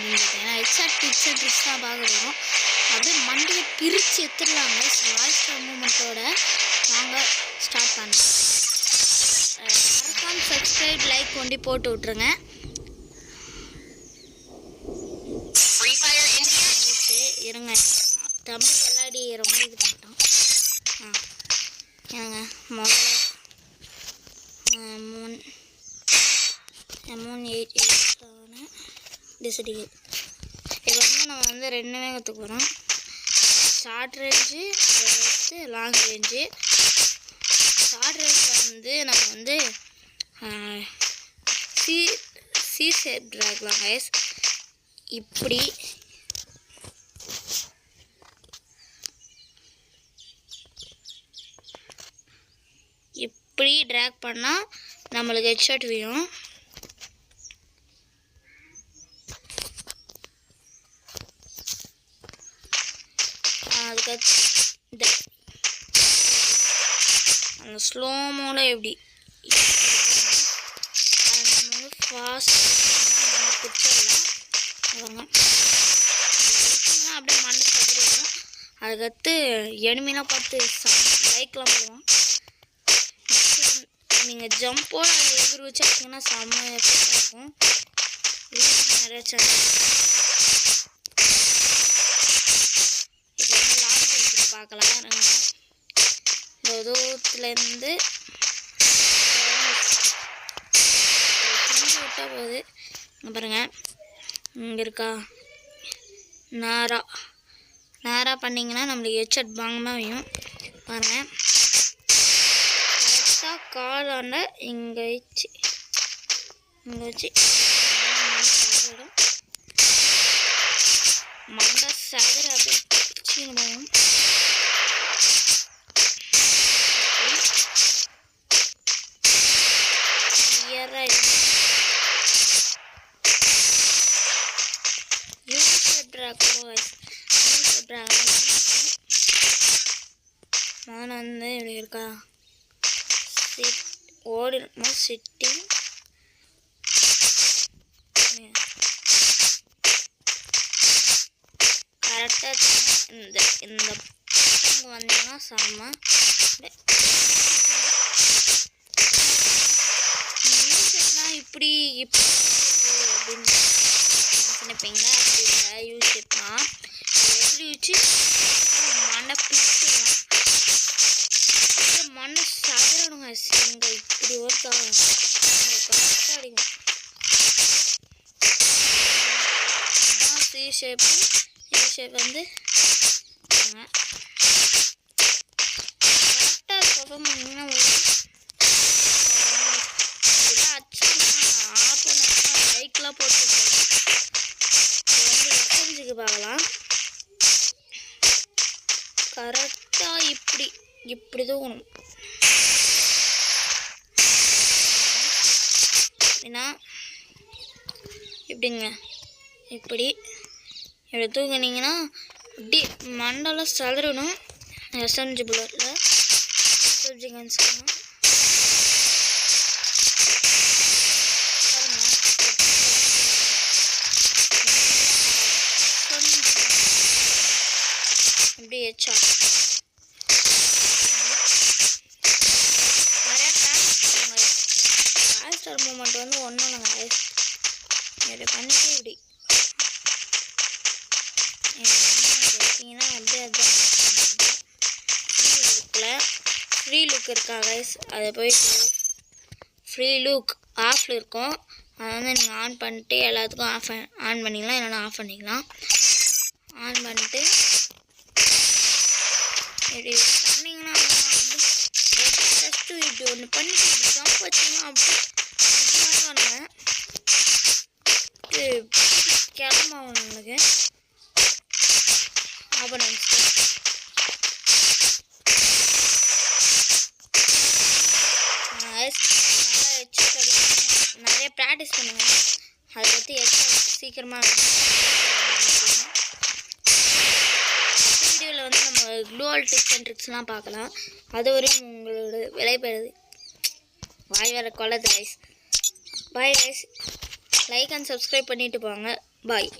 அப்படின்னு கேட்டீங்கன்னா headset tricks தான் பார்க்குறோம். அப்படியே மண்டியை பிரித்து எடுத்துடலாங்க. வாய்ஸ் மூமெண்ட்டோட நாங்கள் ஸ்டார்ட் பண்ணோம். மறக்காம சப்ஸ்கிரைப் லைக் கொண்டு போட்டு விட்ருங்க. இருங்க தம்பி விளையாடி ரொம்ப இது பண்ணிட்டோம். ஏங்க முதல்ல M1 டிசைடிங் இப்போ வந்து நம்ம வந்து ரெண்டுமே கற்றுக்க போகிறோம். ஷார்ட் ரேஞ்சு அடுத்து லாங் ரேஞ்சு. ஷார்ட் ரேஞ்சில் வந்து நம்ம வந்து சி ஷேப் ட்ராக்லாம் கைஸ். இப்படி ட்ராக் பண்ணால் நம்மளுக்கு ஹெட்ஷாட் வேணும். அதுக்கடுத்து அந்த ஸ்லோமோவில் எப்படி நம்ம ஃபாஸ்ட் பிடிச்சிடலாம். அப்படியே மண்டை சதுரிடும். அதுக்கடுத்து எனிமிலாம் பார்த்து லைக்லாம் போடுவோம். நீங்கள் ஜம்போட அதை எதிர் வச்சு வச்சிங்கன்னா செம்ம எஃபெக்டாக இருக்கும். வீட்டுக்கு நிறைய சேனல் இப்போ வந்து லாங் ரேஞ்சில் பார்க்கலாம். இந்த தூரத்துலேருந்து விட்டால் போகுது. இங்கே பாருங்கள், இங்கே இருக்கா நேராக பண்ணிங்கன்னா நம்மளுக்கு ஹெட்செட் பாங்கமாக வையும். பாருங்கள் கரெக்டாக காலாண்ட இங்கே வச்சு மண்டை சதுர அப்படியே பிடிச்சிக்கணும். நான் வந்து இப்படி இருக்கா ஓடிருக்கும்போது சிட்டிங் கரெக்டாக இந்த வந்தீங்கன்னா செம்ம யூஷேப்லாம் இப்படி அப்படின்னு நினைப்பீங்க. அப்படி இல்லை, யூஷேப்னா எப்படி வச்சு மண்டை பிடிச்சிடலாம். மண்ணை சதுரணுங்க. இங்கே இப்படி ஒருத்தா கரெக்டாக அடிக்கும். அதுதான் சி ஷேப்பு. சி ஷேப் வந்து கரெக்டாக அதுக்கப்புறம் இன்னும் இதெல்லாம் அச்சுன்னா ஆஃப் பண்ணா லைக்லாம் போட்டு இது வந்து ரெஃபரன்ஸுக்கு பார்க்கலாம். கரெக்டாக இப்படி தூக்கணும். ஏன்னா எப்படிங்க இப்படி தூக்குனீங்கன்னா இப்படி மண்டலம் சதுரணும். எஸ்எம்ஜி புல்லட்டில் எஸ்எம்ஜி கன்ஸ்லாம் இப்படி ஹெச்சா மூமெண்ட் வந்து ஒன்றும் இல்லைங்க. இப்படி பண்ணிட்டு இப்படி வச்சிங்கன்னா அப்படியே அதுதான் ஃப்ரீ லுக் இருக்கா கைஸ். அதை போயிட்டு ஃப்ரீ லுக் ஆஃபில் இருக்கும். அதை வந்து நீங்கள் ஆன் பண்ணிட்டு எல்லாத்துக்கும் ஆன் பண்ணிக்கலாம், இல்லைன்னா ஆஃப் பண்ணிக்கலாம். ஆன் பண்ணிட்டு இப்படி பண்ணிங்கன்னா ஜஸ்ட்டு இப்படி ஒன்று பண்ணிட்டு இப்படி ஜம்ப் வச்சிங்கன்னா அப்படி கிளம்பாகும் நம்மளுக்கு. அப்புறம் நிறைய ப்ராக்டிஸ் பண்ணுங்க. அதை பற்றி சீக்கிரமாக வீடியோவில் வந்து நம்ம க்ளோவல் டிப்ஸ் அண்ட் ட்ரிக்ஸ்லாம் பார்க்கலாம். அது வரையும் உங்களோட விலை பெறுது. வாய் வேறு கொள்ளது rice. Bye rice. Like and subscribe பண்ணிட்டு போங்க. பாய்.